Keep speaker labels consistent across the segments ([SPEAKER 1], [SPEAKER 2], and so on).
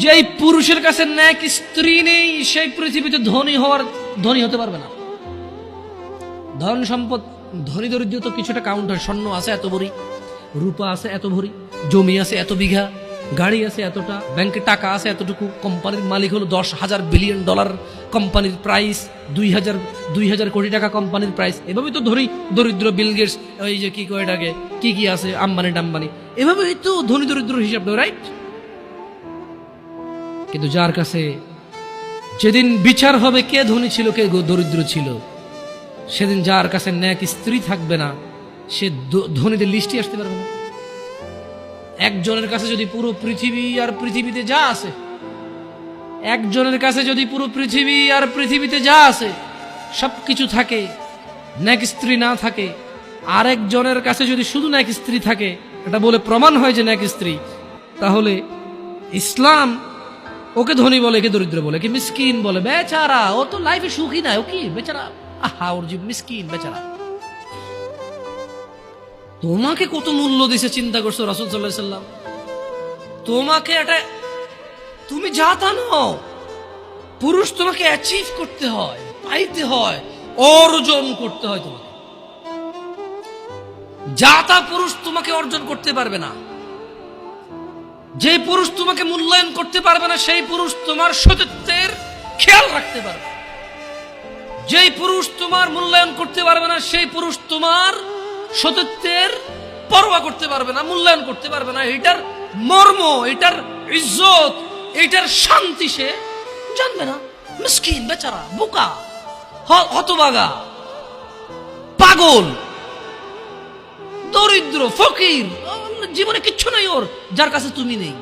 [SPEAKER 1] যেই পুরুষের কাছে ন্যাক স্ত্রী নেই সেই পৃথিবীতে ধনী হতে পারবে না। ধন সম্পদ, ধনী দরিদ্র তো কিছুটা কাউন্ট হয়। স্বর্ণ আছে এত ভরি, রূপা আছে এত ভরি, জমি আছে এত বিঘা, গাড়ি আছে এতটা, ব্যাংকে টাকা আছে এতটুকু, কোম্পানির মালিক হলো $10,000 বিলিয়ন, কোম্পানির প্রাইস 2,000 কোটি টাকা কোম্পানির প্রাইস। এভাবেই তো দরিদ্র বিল গেটস, ওই যে কি কয় এটাকে, কি আছে আম্বানি টাম্বানি, এভাবেই তো ধনী দরিদ্র হিসাব দেয়, রাইট? কিন্তু যার কাছে যেদিন বিচার হবে কে ধনী ছিল কে দরিদ্র ছিল, সেদিন যার কাছে ন্যাক স্ত্রী থাকবে না সে ধনীদের লিস্টে আসতে পারবে না। একজনের কাছে যদি পুরো পৃথিবী আর পৃথিবীতে যা আছে, একজনের কাছে যদি পুরো পৃথিবী আর পৃথিবীতে যা আছে সবকিছু থাকে, ন্যাক স্ত্রী না থাকে, আরেকজনের কাছে যদি শুধু ন্যাক স্ত্রী থাকে, এটা বলে প্রমাণ হয় যে ন্যাক স্ত্রী, তাহলে ইসলাম ওকে ধনী বলে, একে দরিদ্র বলে, কি মিসকিন বলে, বেচারা ও তো লাইফে সুখী না, ও কি বেচারা, আহা ওর জীব মিসকিন বেচারা। তোমাকে কত মূল্য দিছে চিন্তা করছো রাসূল সাল্লাল্লাহু আলাইহি সাল্লাম? তোমাকে এটা তুমি যা তা নও, পুরুষ তোমাকে অ্যাচিভ করতে হয়, পাইতে হয়, অর্জন করতে হয়। তোমাকে যা তা পুরুষ তোমাকে অর্জন করতে পারবে না। যে পুরুষ তোমাকে মূল্যায়ন করতে পারবে না সেই পুরুষ তোমার সতীত্বের খেয়াল রাখতে পারবে। যেই পুরুষ তোমার মূল্যায়ন করতে পারবে না সেই পুরুষ তোমার সতীত্বের পরোয়া করতে পারবে না, মূল্যায়ন করতে পারবে না। এটার মর্ম, এটার ইজ্জত, এটার শান্তি সে জানবে না। মিসকিন বেচারা, বোকা, হতভাগা, পাগল, দরিদ্র, ফকির, জীবনে কিচ্ছু নাই ওর, যার কাছে তুমি নেই।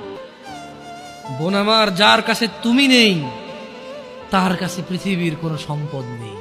[SPEAKER 1] বোন আমার, যার কাছে তুমি নেই তার কাছে পৃথিবীর কোনো সম্পদ নেই।